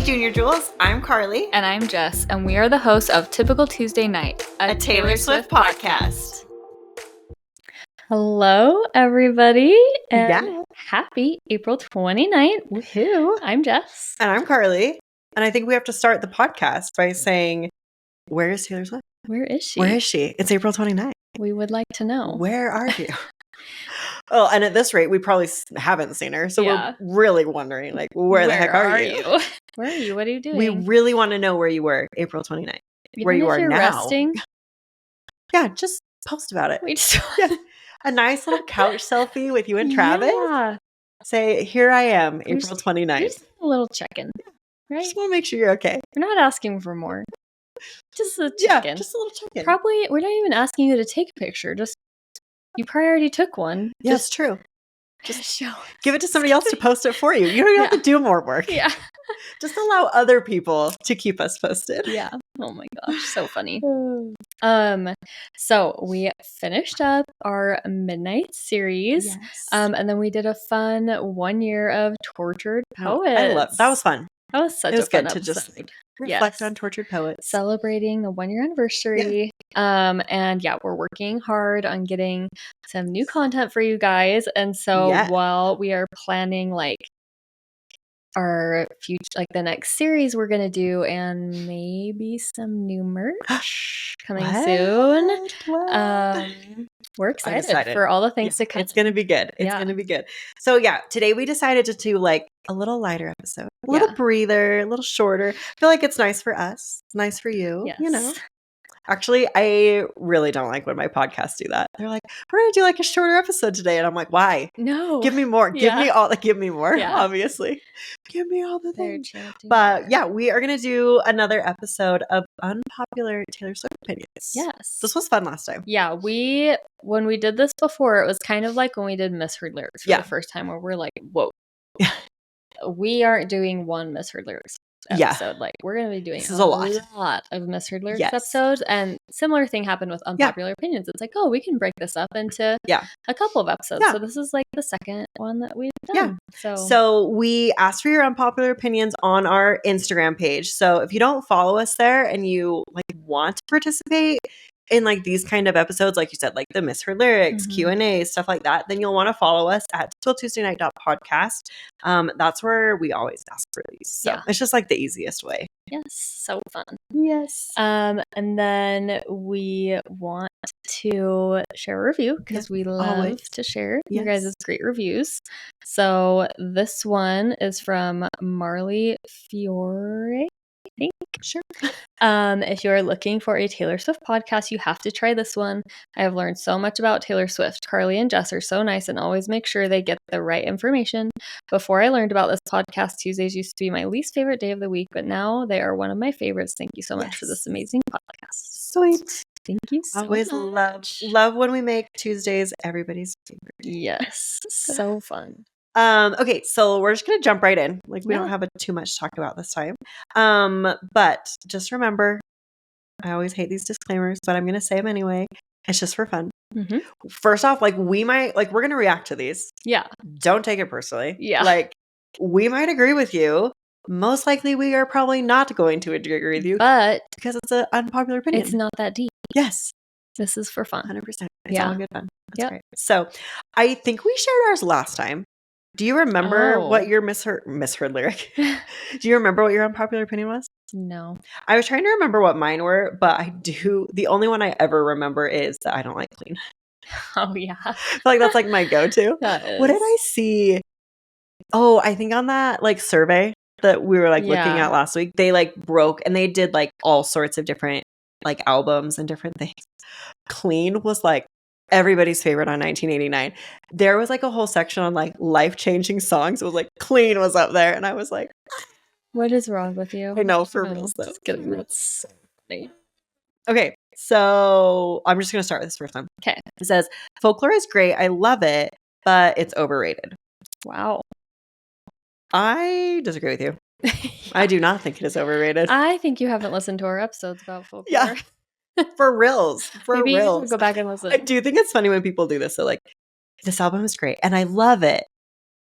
Junior Jewels. I'm Carly. And I'm Jess, and we are the hosts of Typical Tuesday Night, a Taylor Swift podcast. Hello, everybody, and happy April 29th. Woohoo. I'm Jess. And I'm Carly. And I think we have to start the podcast by saying, where is Taylor Swift? Where is she? Where is she? It's April 29th. We would like to know. Where are you? Oh, and at this rate, we probably haven't seen her. So we're really wondering, like, where the heck are you? Where are you? What are you doing? We really want to know where you were April 29th. Where you are now. Resting? Yeah, just post about it. We just a nice little couch selfie with you and Travis. Yeah. Say, here I am, April 29th. Just a little check-in. Right? Just want to make sure you're okay. We're not asking for more. Just a check-in. Yeah, just a little check-in. Probably, we're not even asking you to take a picture. Just, you probably already took one. Yeah, that's true. Just show. Give it to somebody else to post it for you. You don't even have to do more work. Yeah. Just allow other people to keep us posted. Yeah. Oh my gosh, so funny. So we finished up our Midnight series. Yes. And then we did a fun 1 year of Tortured Poets. I love that. Was fun. That was such a fun episode. To just reflect on Tortured Poets. Celebrating the 1 year anniversary. Yeah. And yeah, we're working hard on getting some new content for you guys. And so while we are planning like our future, like the next series we're gonna do, and maybe some new merch coming soon. We're excited for all the things to come. It's gonna be good. It's gonna be good. So yeah, today we decided to do like a little lighter episode, a little breather, a little shorter. I feel like it's nice for us. It's nice for you. Yes. You know. Actually, I really don't like when my podcasts do that. They're like, we're going to do like a shorter episode today. And I'm like, why? No. Give me more. Give me all. Give me more, obviously. Give me all the things. But yeah, we are going to do another episode of Unpopular Taylor Swift Opinions. Yes. This was fun last time. Yeah. When we did this before, it was kind of like when we did Misheard Lyrics for the first time, where we're like, whoa. We aren't doing one Misheard Lyrics episode. Like we're going to be doing a lot of Misheard Lyrics episodes, and similar thing happened with Unpopular Opinions. It's like, oh, we can break this up into a couple of episodes. So this is like the second one that we've done. So we asked for your unpopular opinions on our Instagram page. So if you don't follow us there and you like want to participate in like these kind of episodes, like you said, like the Misheard Lyrics, Q&A, stuff like that, then you'll want to follow us at TypicalTuesdayNight.podcast. That's where we always ask for these. So it's just like the easiest way. Yes. So fun. Yes. And then we want to share a review because we love to share you guys' great reviews. So this one is from Marley Fiore. I think. Sure. If you're looking for a Taylor Swift podcast, you have to try this one. I have learned so much about Taylor Swift. Carly and Jess are so nice and always make sure they get the right information. Before I learned about this podcast, Tuesdays used to be my least favorite day of the week, but now they are one of my favorites. Thank you so much for this amazing podcast. Sweet. Thank you so always much. Love when we make Tuesdays everybody's favorite. Yes. So fun. Okay, so we're just gonna jump right in. Like we don't have too much to talk about this time. But just remember, I always hate these disclaimers, but I'm gonna say them anyway. It's just for fun. First off, like we're gonna react to these. Yeah. Don't take it personally. Yeah. Like we might agree with you. Most likely we are probably not going to agree with you. But because it's an unpopular opinion. It's not that deep. Yes. This is for fun. 100%. It's all good fun. That's great. So I think we shared ours last time. Do you remember what your misheard lyric? Do you remember what your unpopular opinion was? No. I was trying to remember what mine were, but I do. The only one I ever remember is that I don't like clean. Oh, yeah. I feel like that's like my go-to. What did I see? Oh, I think on that like survey that we were like looking at last week, they like broke and they did like all sorts of different like albums and different things. Clean was like everybody's favorite on 1989. There was like a whole section on like life-changing songs. It was like Clean was up there, and I was like, what is wrong with you? I know, for real. Just kidding. That's so funny. Okay, so I'm just gonna start with this first one. Okay. It says, folklore is great. I love it, but it's overrated. Wow. I disagree with you. I do not think it is overrated. I think you haven't listened to our episodes about folklore. Yeah. For reals. Maybe reals. Go back and listen. I do think it's funny when people do this. So like, this album is great and I love it,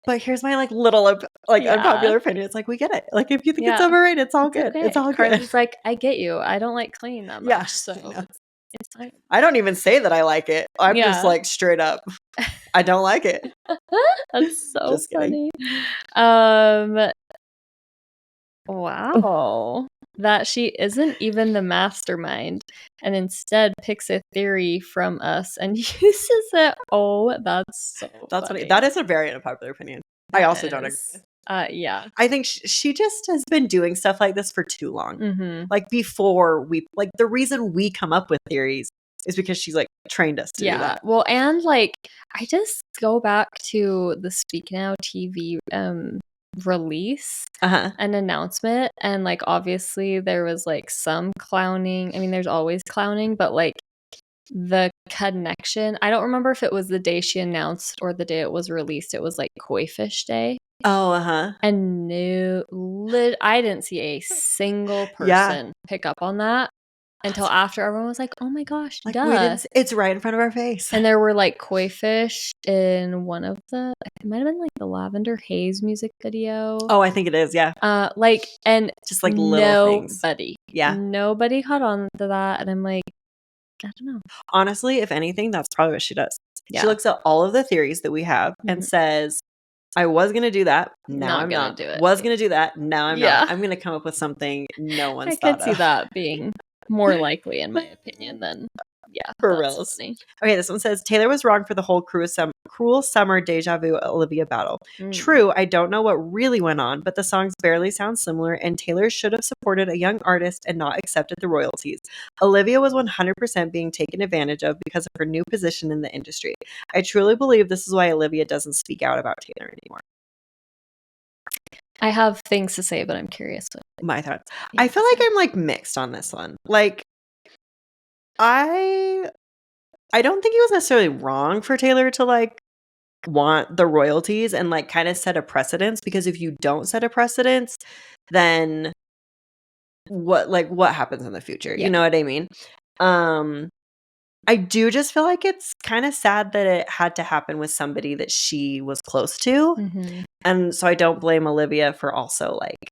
But here's my like little unpopular opinion. It's like, we get it. Like, if you think it's overrated, it's all good. Okay. It's all good. Carly's like, I get you. I don't like clean that much, so it's fine. I don't even say that I like it. I'm just like straight up. I don't like it. That's so just funny. Wow. That she isn't even the mastermind and instead picks a theory from us and uses it. Oh, that's funny. That is a very unpopular opinion. I also don't agree. Yeah. I think she just has been doing stuff like this for too long. Mm-hmm. Like, before we, like, the reason we come up with theories is because she's like trained us to do that. Well, and like, I just go back to the Speak Now TV release, an announcement, and like, obviously there was like some clowning. I mean, there's always clowning, but like the connection, I don't remember if it was the day she announced or the day it was released. It was like Koi Fish Day. And I didn't see a single person pick up on that until after everyone was like, oh my gosh, like, duh. It's right in front of our face. And there were like koi fish in one of it might have been like the Lavender Haze music video. Oh, I think it is, yeah. Like, and just like little things. Nobody caught on to that, and I'm like, I don't know. Honestly, if anything, that's probably what she does. She looks at all of the theories that we have and says, I was going to do do that. Now I'm not. Do it. Was going to do that. Now I'm not. I'm going to come up with something no one's thought of. I could see that being more likely, in my opinion, than for real. Okay, this one says, Taylor was wrong for the whole cruel summer deja vu Olivia battle. True, I don't know what really went on, but the songs barely sound similar, and Taylor should have supported a young artist and not accepted the royalties. Olivia was 100% being taken advantage of because of her new position in the industry. I truly believe this is why Olivia doesn't speak out about Taylor anymore. I have things to say, but I'm curious. My thoughts. I feel like I'm like mixed on this one. Like, I don't think it was necessarily wrong for Taylor to like want the royalties and like kind of set a precedence, because if you don't set a precedence, then what happens in the future? You know what I mean? I do just feel like it's kind of sad that it had to happen with somebody that she was close to. And so I don't blame Olivia for also like,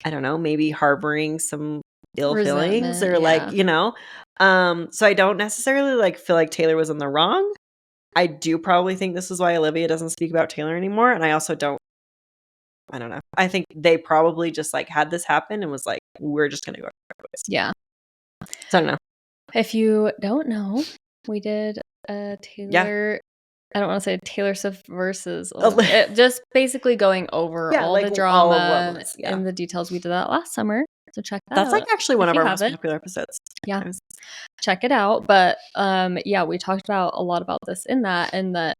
I don't know, maybe harboring some ill feelings or like, you know. So I don't necessarily like feel like Taylor was in the wrong. I do probably think this is why Olivia doesn't speak about Taylor anymore. And I also don't know. I think they probably just like had this happen and was like, we're just going to go our ways. Yeah. So I don't know. If you don't know, we did a Taylor, I don't want to say Taylor Swift versus just basically going over all like the drama and the details. We did that last summer. So check that out. That's like actually one of our most popular episodes. Yeah. Check it out. But we talked about a lot about this in that, and that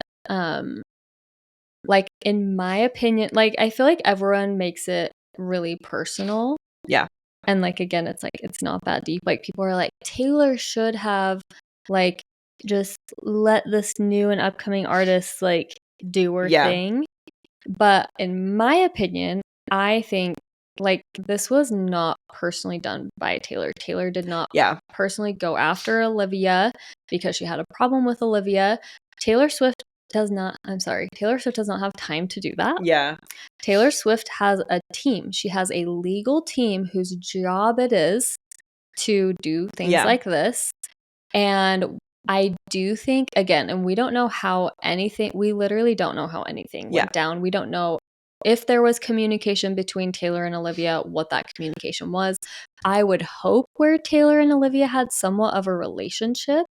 like, in my opinion, like, I feel like everyone makes it really personal. Yeah. And like, again, it's like, it's not that deep. Like, people are like, Taylor should have like just let this new and upcoming artist like do her thing. But in my opinion, I think like this was not personally done by Taylor. Taylor did not personally go after Olivia because she had a problem with Olivia. Taylor Swift does not have time to do that. Yeah. Taylor Swift has a team. She has a legal team whose job it is to do things like this. And I do think, again, and we don't know how anything, we literally don't know how anything went down. We don't know if there was communication between Taylor and Olivia, what that communication was. I would hope where Taylor and Olivia had somewhat of a relationship,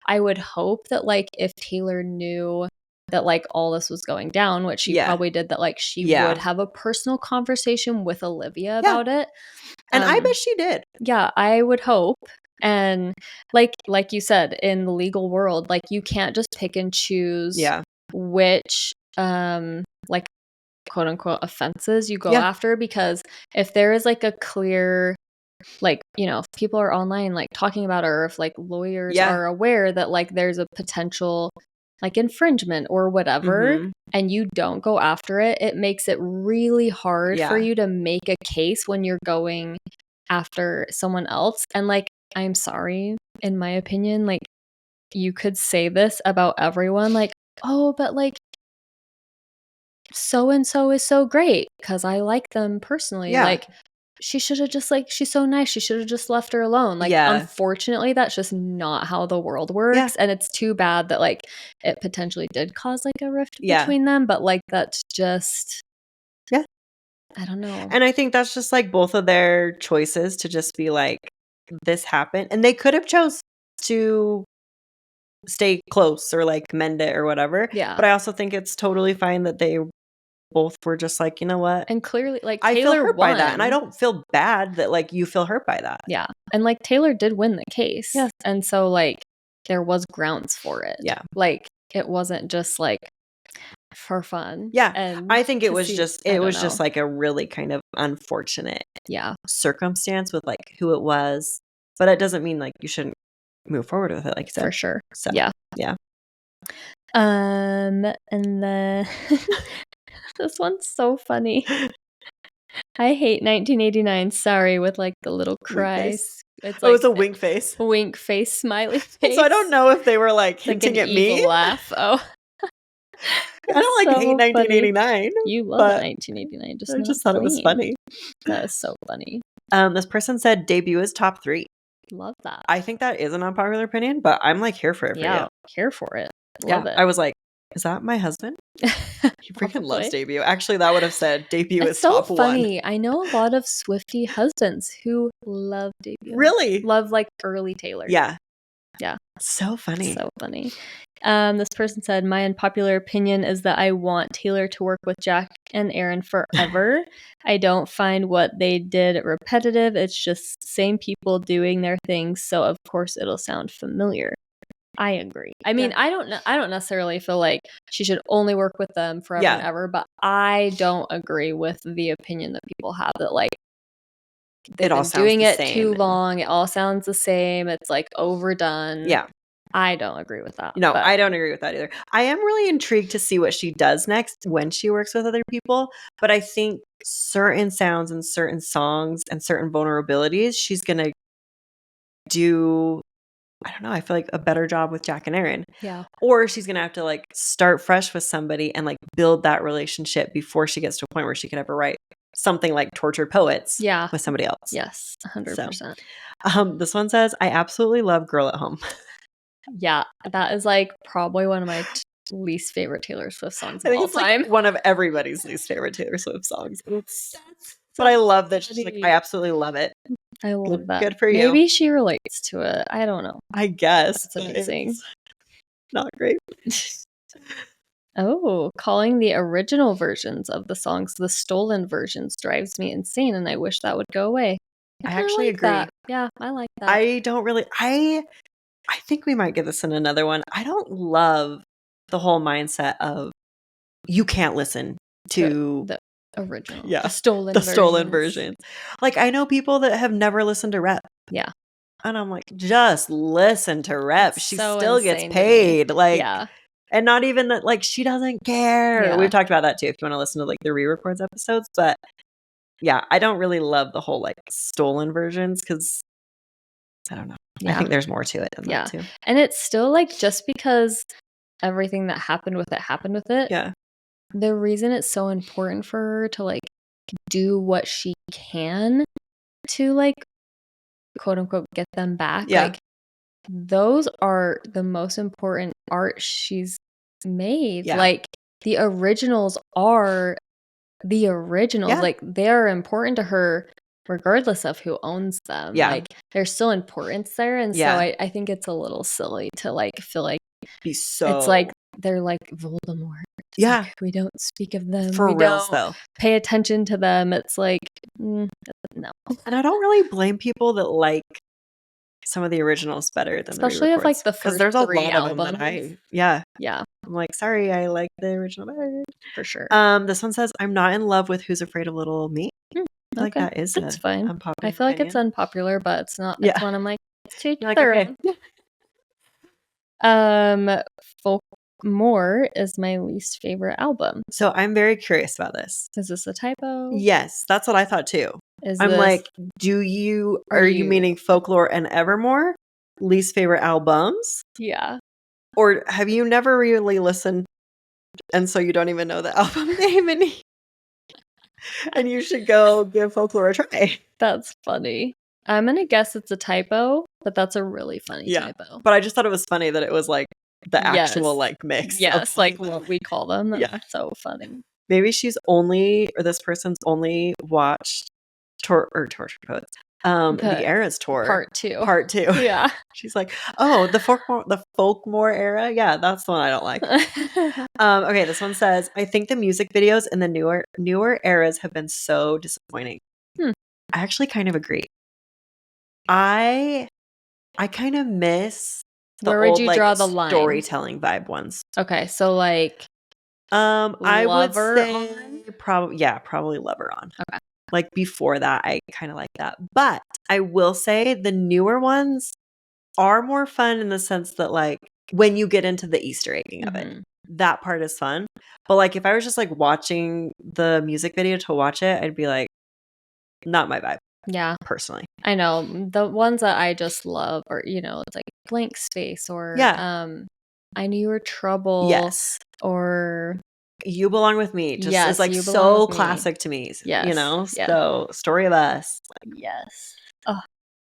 I would hope that like if Taylor knew that like all this was going down, which she probably did, that like she would have a personal conversation with Olivia about it. And I bet she did. Yeah, I would hope. And like you said, in the legal world, like you can't just pick and choose which like quote unquote offenses you go after, because if there is like a clear, like, you know, if people are online like talking about her, or if like lawyers are aware that like there's a potential like infringement or whatever, and you don't go after it, it makes it really hard for you to make a case when you're going after someone else. And like, I'm sorry, in my opinion, like you could say this about everyone, like, oh, but like so-and-so is so great because I like them personally. Yeah. Like, she should have just, like, she's so nice. She should have just left her alone. Like, Yeah. unfortunately, that's just not how the world works. Yeah. And it's too bad that, like, it potentially did cause, like, a rift Yeah. between them. But, like, that's just, Yeah. I don't know. And I think that's just, like, both of their choices to just be like, this happened. And they could have chose to stay close or, like, mend it or whatever. Yeah. But I also think it's totally fine that they both were just like, you know what? And clearly, like, I feel Taylor hurt won. by that. And I don't feel bad that, like, you feel hurt by that. Yeah. And, like, Taylor did win the case. Yes. And so, like, there was grounds for it. Yeah. Like, it wasn't just, like, for fun. Yeah. And I think it to was see- just I it don't was know. just like a really kind of unfortunate Yeah. circumstance with, like, who it was. But it doesn't mean, like, you shouldn't move forward with it, like you said. For sure. So Yeah. yeah. And then this one's so funny. I hate 1989. Sorry, with, like, the little Wink cries. face. It's Oh, like it's a wink face. wink face, smiley face. So I don't know if they were, like, It's like hinting an at me. evil laugh. Oh, I don't, like, so hate 1989. you love but 1989. I Not just thought it was Queen. funny. That is so funny. This person said debut is top 3. Love that. I think that is an unpopular opinion, but I'm, like, here for it for Yeah, you. here for it. Yeah. Love it. I was like, is that my husband? He freaking loves debut. Actually, that would have said debut It's is so top 1. funny. I know a lot of Swiftie husbands who love debut. Really? Love, like, early Taylor. Yeah. Yeah. So funny. So funny. This person said, my unpopular opinion is that I want Taylor to work with Jack and Aaron forever. I don't find what they did repetitive. It's just same people doing their things. So of course it'll sound familiar. I agree. I mean, I don't necessarily feel like she should only work with them forever and ever, but I don't agree with the opinion that people have that, like, they've been doing it too long. It all sounds the same. It's, like, overdone. Yeah. I don't agree with that. No, I don't agree with that either. I am really intrigued to see what she does next when she works with other people, but I think certain sounds and certain songs and certain vulnerabilities, she's going to do, I don't know, I feel like a better job with Jack and Aaron. Yeah. Or she's going to have to, like, start fresh with somebody and, like, build that relationship before she gets to a point where she could ever write something like Tortured Poets with somebody else. Yes, 100%. So, this one says, I absolutely love Girl at Home. Yeah, that is, like, probably one of my least favorite Taylor Swift songs of all time. Like one of everybody's least favorite Taylor Swift songs. But I love that she's like, I absolutely love it. I love that. Good for you. Maybe she relates to it. I don't know. I guess. That's amazing. Not great. Oh, calling the original versions of the songs the stolen versions drives me insane, and I wish that would go away. I actually agree. That. Yeah, I like that. I don't really. I think we might get this in another one. I don't love the whole mindset of you can't listen to the original. Yeah. The stolen versions. Like, I know people that have never listened to Rep. Yeah. And I'm like, just listen to Rep. She still gets paid. Like, yeah. And not even that, like, she doesn't care. Yeah. We've talked about that too, if you want to listen to, like, the re-records episodes. But yeah, I don't really love the whole, like, stolen versions because I don't know. Yeah. I think there's more to it than that too. And it's still, like, just because everything that happened with it. Yeah. The reason it's so important for her to, like, do what she can to, like, quote unquote get them back. Yeah. Like, those are the most important art she's made. Yeah. Like, the originals are the originals. Yeah. Like, they're important to her regardless of who owns them. Yeah. Like, there's still importance there. And Yeah. so I think it's a little silly to, like, feel like it's like they're like Voldemort. It's yeah. like, we don't speak of them. For we reals, don't though. pay attention to them. It's like, no. And I don't really blame people that like some of the originals better than especially the of, like, the first because there's a 3 lot albums. of them that yeah. I'm like, sorry, I like the original better. For sure. This one says, I'm not in love with Who's Afraid of Little Me. I feel like that is that's fine. Unpopular I feel like it's unpopular, but it's not. It's one I'm like, it's too thorough. Okay. Folkmore is my least favorite album. So I'm very curious about this. Is this a typo? Yes, that's what I thought too. I'm like, are you meaning Folklore and Evermore? Least favorite albums? Yeah. Or have you never really listened and so you don't even know the album name, and you should go give Folklore a try. That's funny. I'm gonna guess it's a typo, but that's a really funny typo. But I just thought it was funny that it was like the actual like mix. Yes, like what we call them. That's so funny. Maybe this person's only watched Torture Poets. The Eras tour. Part 2. Yeah. She's like, oh, the Folkmore era? Yeah, that's the one I don't like. Okay, this one says, I think the music videos in the newer eras have been so disappointing. I actually kind of agree. I kind of miss the Where would you draw the line? Storytelling vibe ones. Okay, so like I would say On? probably Lover On. Okay. Like before that, I kind of like that. But I will say the newer ones are more fun in the sense that like when you get into the Easter egging of it, that part is fun. But like if I was just like watching the music video to watch it, I'd be like, not my vibe. Yeah. Personally. I know. The ones that I just love are, it's like Blank Space or I Knew You Were Trouble. Yes. Or You Belong With Me. Just is like so classic to me. Yes. So Story of Us. Yes. Oh.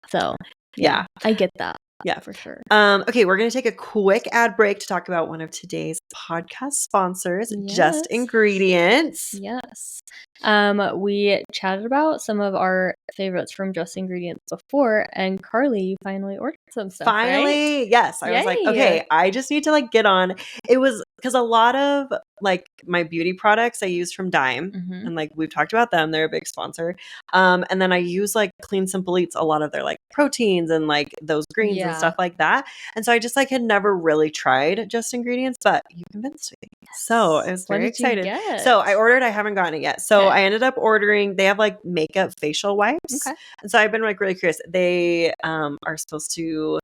So yeah, I get that. Yeah, for sure. Okay, we're going to take a quick ad break to talk about one of today's podcast sponsors, Just Ingredients. Yes. We chatted about some of our favorites from Just Ingredients before, and Carly, you finally ordered some stuff. Finally, right? Yes. I was like, okay, I just need to like get on. It was because a lot of like my beauty products I use from Dime, and like we've talked about them, they're a big sponsor. And then I use like Clean Simple Eats, a lot of their like proteins and like those greens and stuff like that. And so I just like had never really tried Just Ingredients, but you convinced me. So I was very excited. So I ordered, I haven't gotten it yet. So I ended up ordering, they have like makeup facial wipes. Okay. And so I've been like really curious. They are supposed to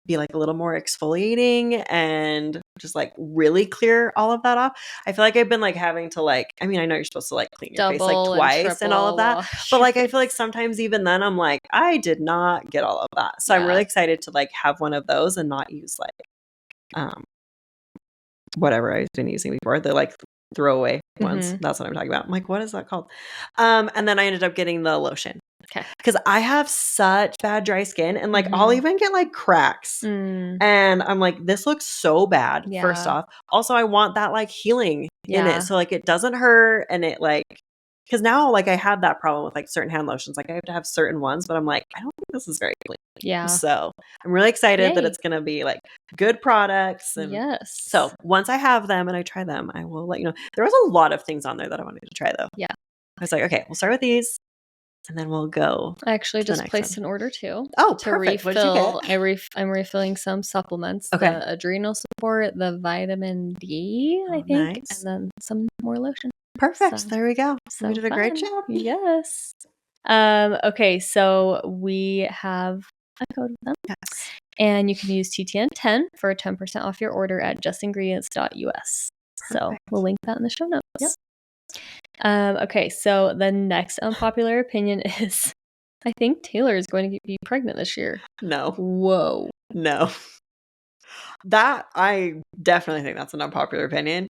be like a little more exfoliating and just like really clear all of that off. I feel like I've been like having to like, I mean, I know you're supposed to like clean your face like twice and all of that, but like I feel like sometimes even then I'm like, I did not get all of that. So I'm really excited to like have one of those and not use like whatever I've been using before. The like throwaway ones. That's what I'm talking about. I'm like, what is that called? And then I ended up getting the lotion. Okay. Because I have such bad dry skin and like I'll even get like cracks. And I'm like, this looks so bad, first off. Also, I want that like healing in it. So like it doesn't hurt and it like, because now like I have that problem with like certain hand lotions. Like I have to have certain ones, but I'm like, I don't think this is very clean. Yeah. So I'm really excited that it's going to be like good products. And so once I have them and I try them, I will let you know. There was a lot of things on there that I wanted to try though. Yeah. I was like, okay, we'll start with these. And then we'll go. I actually just placed an order too. Oh, to perfect. Refill. What did you get? I'm refilling some supplements. Okay. The adrenal support, the vitamin D, I think, and then some more lotion. Perfect. So, there we go. So you did a great job. Yes. Okay, so we have a code with them. Yes. And you can use TTN10 for 10% off your order at justingredients.us. So we'll link that in the show notes. Yep. Okay, so the next unpopular opinion is I think Taylor is going to be pregnant this year. No. Whoa. No. That, I definitely think that's an unpopular opinion.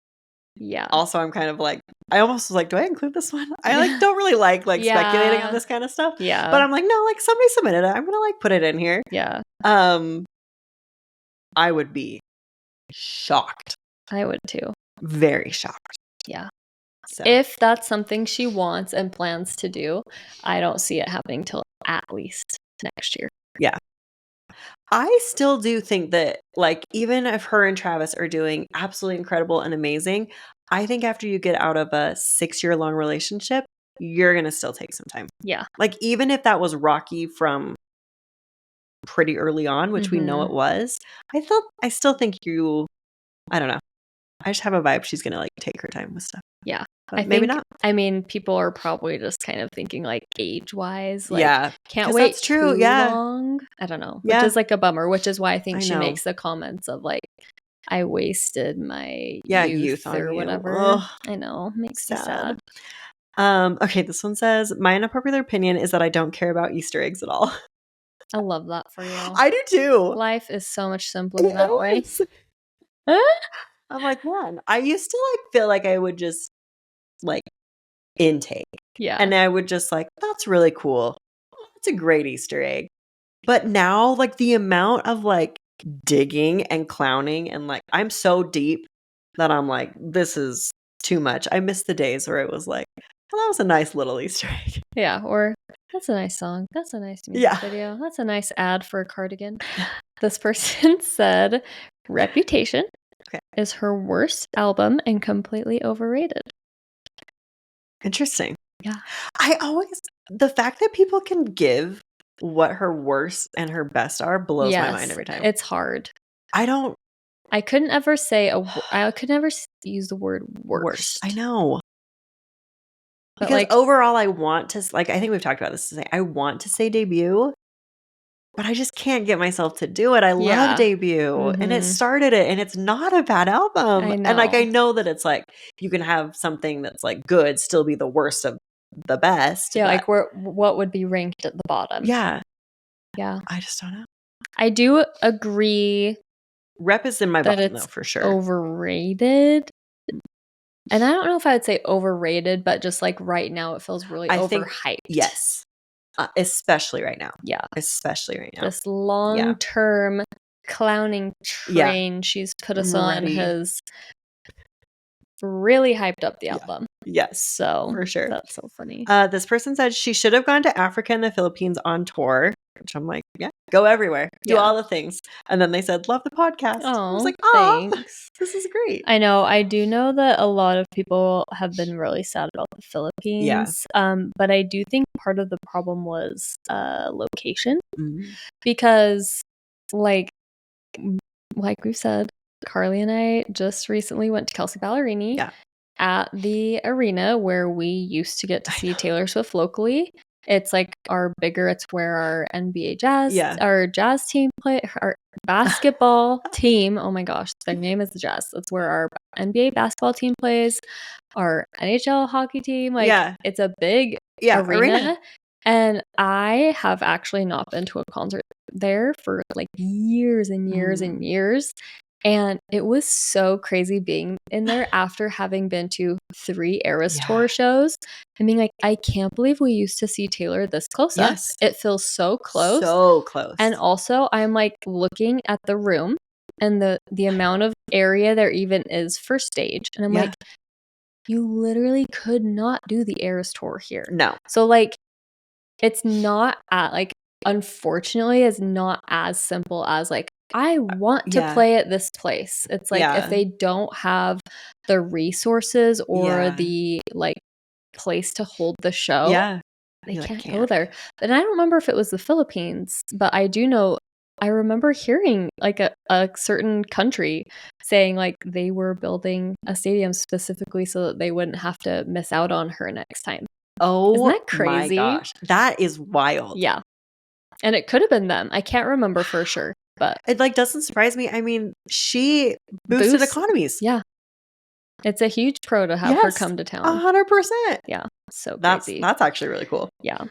Yeah. Also, I'm kind of like, I almost was like, do I include this one? I like don't really like speculating on this kind of stuff. Yeah. But I'm like, no, like somebody submitted it. I'm gonna like put it in here. Yeah. I would be shocked. I would too. Very shocked. Yeah. So. If that's something she wants and plans to do, I don't see it happening till at least next year. Yeah. I still do think that, like, even if her and Travis are doing absolutely incredible and amazing, I think after you get out of a 6-year-long relationship, you're going to still take some time. Yeah. Like, even if that was rocky from pretty early on, which we know it was, I still think I don't know. I just have a vibe she's going to, like, take her time with stuff. Yeah. I maybe not. I mean, people are probably just kind of thinking like age-wise. Like, can't wait that's true. Too long. I don't know. Which is like a bummer, which is why I think she makes the comments of like, I wasted my youth or whatever. Ugh, I know. Makes me sad. Okay, this one says, my unpopular opinion is that I don't care about Easter eggs at all. I love that for you. I do too. Life is so much simpler that way. I'm like, man, I used to like feel like I would just like intake. Yeah. And I would just like, that's really cool. It's a great Easter egg. But now, like, the amount of like digging and clowning and like, I'm so deep that I'm like, this is too much. I miss the days where it was like, well, that was a nice little Easter egg. Yeah. Or that's a nice song. That's a nice music video. That's a nice ad for a cardigan. This person said Reputation is her worst album and completely overrated. Interesting. Yeah. The fact that people can give what her worst and her best are blows my mind every time. It's hard. I could never use the word worst. I know. But because overall, I want to, like, I think we've talked about this. I want to say debut, but I just can't get myself to do it. I love debut, and it started it, and it's not a bad album. I know. And like, I know that it's like you can have something that's like good still be the worst of the best. Yeah, like what would be ranked at the bottom? Yeah. I just don't know. I do agree. Rep is in my bottom though, for sure. Overrated. And I don't know if I would say overrated, but just like right now it feels really overhyped. Yes. Especially right now. Yeah. Especially right now. This long-term clowning train she's put us on has really hyped up the album. Yes. So for sure. That's so funny. This person said she should have gone to Africa and the Philippines on tour, which I'm like, go everywhere. Do all the things. And then they said, love the podcast. I was like, thanks. This is great. I know. I do know that a lot of people have been really sad about the Philippines. But I do think part of the problem was location. Because like we've said, Carly and I just recently went to Kelsey Ballerini at the arena where we used to get to see Taylor Swift locally. It's like it's where our NBA Jazz, our Jazz team our basketball team. Oh my gosh, their name is the Jazz. That's where our NBA basketball team plays, our NHL hockey team. Like, it's a big arena. And I have actually not been to a concert there for like years and years and years. And it was so crazy being in there after having been to 3 Eras Tour shows and being like, I can't believe we used to see Taylor this close up. It feels so close. So close. And also I'm like looking at the room and the amount of area there even is for stage. And I'm like, you literally could not do the Eras Tour here. No. So like, it's not unfortunately, it's not as simple as like, I want to play at this place. It's like if they don't have the resources or the like place to hold the show, they can't go there. And I don't remember if it was the Philippines, but I do know I remember hearing like a certain country saying like they were building a stadium specifically so that they wouldn't have to miss out on her next time. Oh, isn't that crazy? My gosh. That is wild. Yeah. And it could have been them. I can't remember for sure, but it like doesn't surprise me. I mean, she boosted economies. Yeah. It's a huge pro to have her come to town. 100%. Yeah. So crazy. That's actually really cool. Yeah.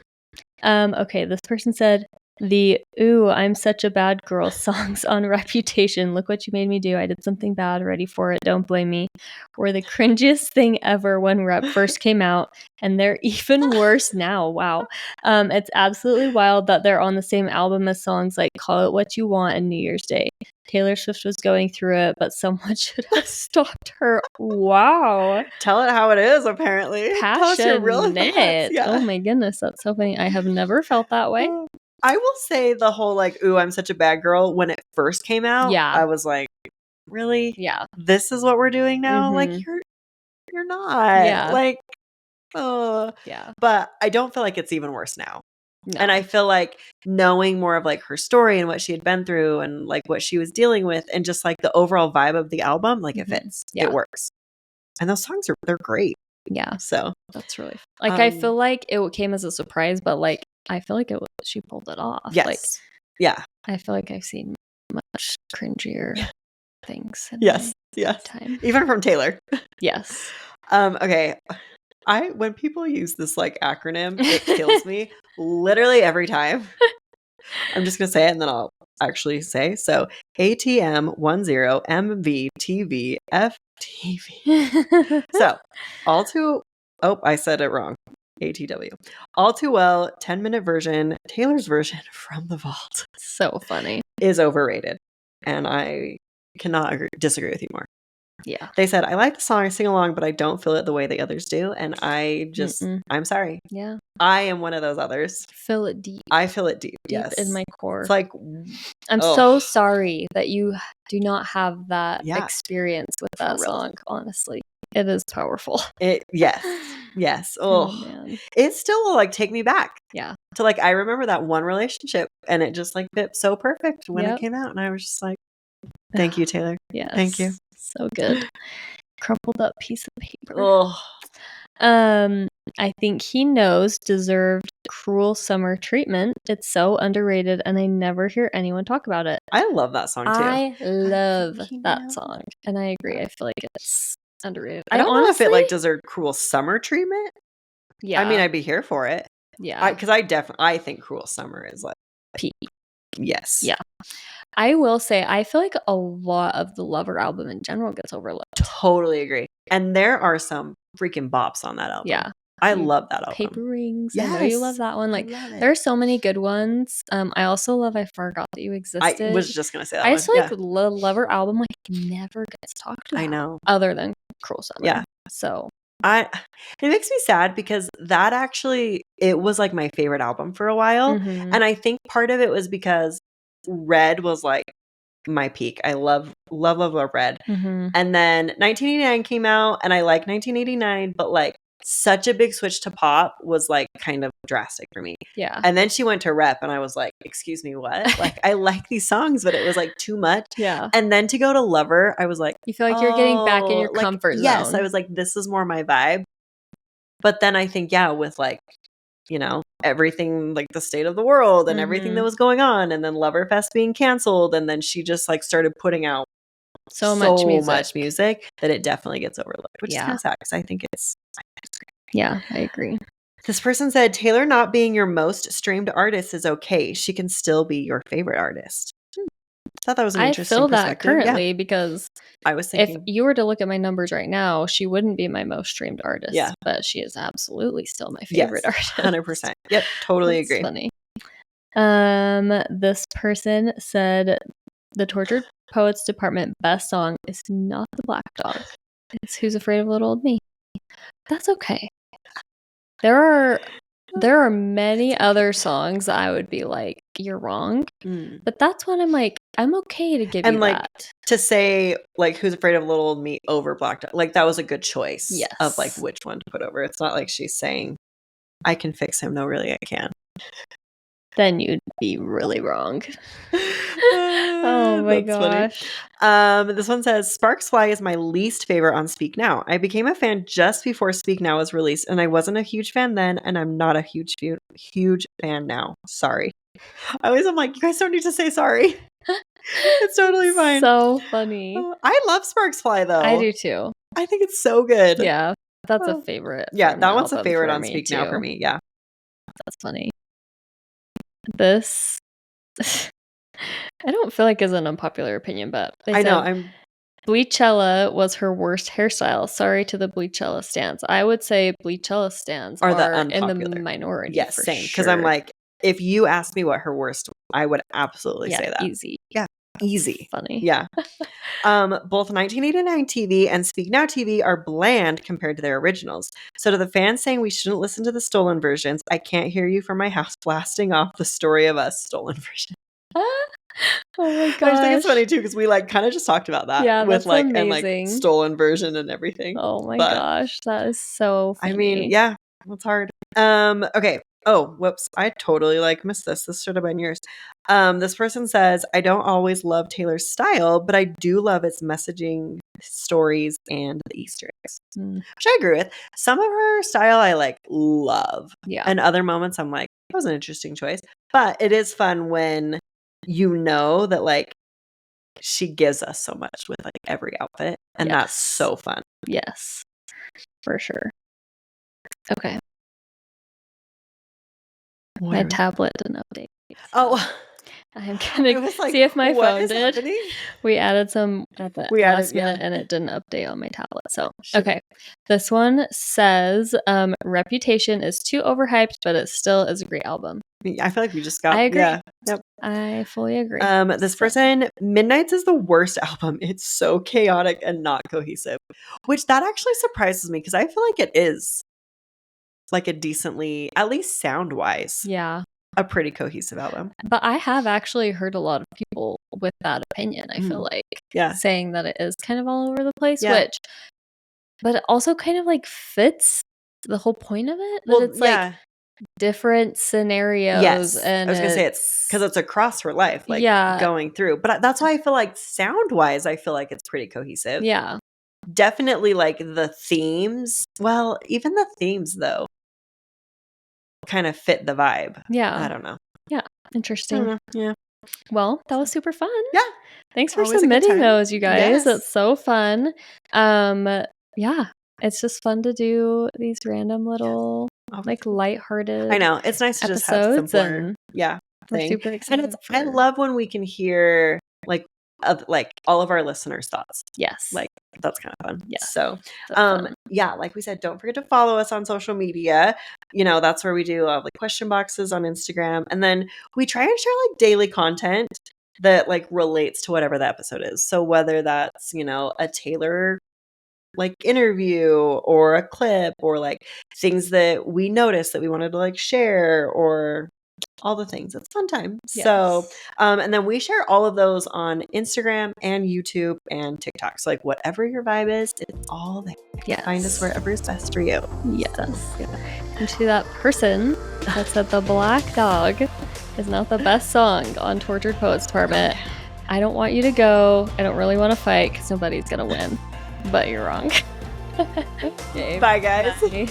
Okay, this person said the "Ooh, I'm such a bad girl" songs on Reputation. Look what you made me do. I did something bad. Ready for it. Don't blame me. Were the cringiest thing ever when Rep first came out, and they're even worse now. Wow. It's absolutely wild that they're on the same album as songs like "Call It What You Want" and "New Year's Day." Taylor Swift was going through it, but someone should have stopped her. Wow. Tell it how it is, apparently. Passionate. Oh my goodness, that's so funny. I have never felt that way. I will say the whole like, ooh, I'm such a bad girl. When it first came out, I was like, really? Yeah. This is what we're doing now? Like, you're not. Yeah. Like, yeah. But I don't feel like it's even worse now. No. And I feel like knowing more of like her story and what she had been through and like what she was dealing with and just like the overall vibe of the album, like it fits. It works. And those songs they're great. Yeah. So that's really fun. Like I feel like it came as a surprise, but like I feel like she pulled it off. Yes. Like, yeah. I feel like I've seen much cringier things. Yes. Time. Even from Taylor. Yes. Okay. When people use this like acronym, it kills me literally every time. I'm just gonna say it and then I'll actually say. So ATM10MVTVFTV. So I said it wrong. ATW. All Too Well, 10-minute version, Taylor's version from the vault. So funny. Is overrated. And I cannot disagree with you more. Yeah. They said, I like the song, I sing along, but I don't feel it the way the others do. And I'm sorry. Yeah. I am one of those others. Feel it deep. I feel it deep. Yes. In my core. It's like, I'm so sorry that you do not have that experience with that song, honestly. It is powerful. Yes. Oh man. It still will like take me back. Yeah. To like, I remember that one relationship and it just like fit so perfect when it came out. And I was just like, thank you, Taylor. Yes. Thank you. So good. Crumpled up piece of paper. Oh. I think He Knows deserved Cruel Summer treatment. It's so underrated and I never hear anyone talk about it. I love that song too. I love that song. And I agree. I feel like it's underrated. I don't know if it like deserved Cruel Summer treatment. Yeah. I mean, I'd be here for it. Yeah. Because I think Cruel Summer is like peak. Yes. Yeah. I will say, I feel like a lot of the Lover album in general gets overlooked. Totally agree. And there are some freaking bops on that album. Yeah. I love that album. Paper Rings. Yes. I know you love that one. Like, there are so many good ones. I also love I Forgot That You Existed. I was just going to say that I just like the Lover album, like, never gets talked about. I know. Other than Cruel Summer. Yeah. So. It makes me sad because that actually, it was like my favorite album for a while. Mm-hmm. And I think part of it was because Red was like my peak. I love Red. Mm-hmm. And then 1989 came out and I like 1989, but like such a big switch to pop was like kind of drastic for me. Yeah. And then she went to Rep and I was like, excuse me, what? Like I like these songs, but it was like too much. Yeah. And then to go to Lover, I was like, you feel like you're getting back in your comfort zone. Yes, I was like, this is more my vibe. But then I think, with like, everything, like the state of the world and everything that was going on, and then Loverfest being canceled, and then she just like started putting out so much music that it definitely gets overlooked, which is kind of sad because I think it's great. Yeah, I agree. This person said, Taylor not being your most streamed artist is okay. She can still be your favorite artist. I thought that was an interesting I feel perspective. that currently because I was thinking, if you were to look at my numbers right now, she wouldn't be my most streamed artist. Yeah. But she is absolutely still my favorite artist. 100%. Yep, totally agree. Funny. This person said the Tortured Poets Department best song is not The Black Dog. It's Who's Afraid of Little Old Me. That's okay. There are many other songs that I would be like, you're wrong. But that's when I'm like, I'm okay to give you like, that. To say, like, Who's Afraid of Little Old Me over Black Dog. Like, that was a good choice of, like, which one to put over. It's not like she's saying, I can fix him. No, really, I can. Then you'd be really wrong. Oh my gosh. This one says, Sparks Fly is my least favorite on Speak Now. I became a fan just before Speak Now was released, and I wasn't a huge fan then, and I'm not a huge fan now. Sorry. I'm like, you guys don't need to say sorry. It's totally fine. So funny. I love Sparks Fly, though. I do too. I think it's so good. Yeah. That's a favorite. Yeah, that one's a favorite on Speak Now for me. Yeah. That's funny. This I don't feel like is an unpopular opinion, but I know Bleachella was her worst hairstyle. Sorry to the Bleachella stans. I would say Bleachella stans are in the minority. Yes, same. Because I'm like, if you asked me what her worst, I would absolutely say that. Easy. Yeah, easy. Funny. Yeah. Both 1989 TV and Speak Now TV are bland compared to their originals. So to the fans saying we shouldn't listen to the stolen versions, I can't hear you from my house blasting off the Story of Us stolen version. Oh my gosh. I just think it's funny too because we like kind of just talked about that. Yeah, with like amazing. And like stolen version and everything. Oh my gosh, that is so funny. I mean, yeah, it's hard. Okay. Oh, whoops. I totally like missed this. This should have been yours. This person says, I don't always love Taylor's style, but I do love its messaging, stories, and the Easter eggs. Which I agree with. Some of her style I like love. Yeah. And other moments I'm like, that was an interesting choice. But it is fun when you know that like she gives us so much with like every outfit. And that's so fun. Yes. For sure. Okay. My tablet didn't update. Oh, I'm gonna see if my phone did. Happening? We added some at the last minute and it didn't update on my tablet. So, okay. This one says, Reputation is too overhyped, but it still is a great album. I feel like we just got... I agree. Yeah. Yep. I fully agree. This person, Midnight's is the worst album. It's so chaotic and not cohesive, which that actually surprises me because I feel like it is like a decently, at least sound-wise. Yeah. A pretty cohesive album. But I have actually heard a lot of people with that opinion, I feel like. Yeah. Saying that it is kind of all over the place, but it also kind of like fits the whole point of it. That it's like different scenarios. Yes. And I was going to say it's because it's across her life, like going through. But that's why I feel like sound-wise, I feel like it's pretty cohesive. Yeah. Definitely like the themes. Well, even the themes though kind of fit the vibe. Yeah. I don't know. Yeah. Interesting. Yeah. Well, that was super fun. Yeah. Thanks for submitting those, you guys. It's so fun. Yeah. It's just fun to do these random little like lighthearted. I know. It's nice to just have simpler. We're super excited. And I love when we can hear like all of our listeners' thoughts. Yes. Like that's kind of fun. Yeah. So like we said, don't forget to follow us on social media. You know, that's where we do like question boxes on Instagram. And then we try and share like daily content that like relates to whatever the episode is. So whether that's, you know, a Taylor like interview or a clip or like things that we noticed that we wanted to like share or all the things. It's fun time. Yes. So, and then we share all of those on Instagram and YouTube and TikTok. So like whatever your vibe is, it's all there. Yes. Find us wherever is best for you. Yes. So, And to that person that said the Black Dog is not the best song on Tortured Poets Department, I don't want you to go. I don't really want to fight because nobody's going to win. But you're wrong. Bye, guys. Bye.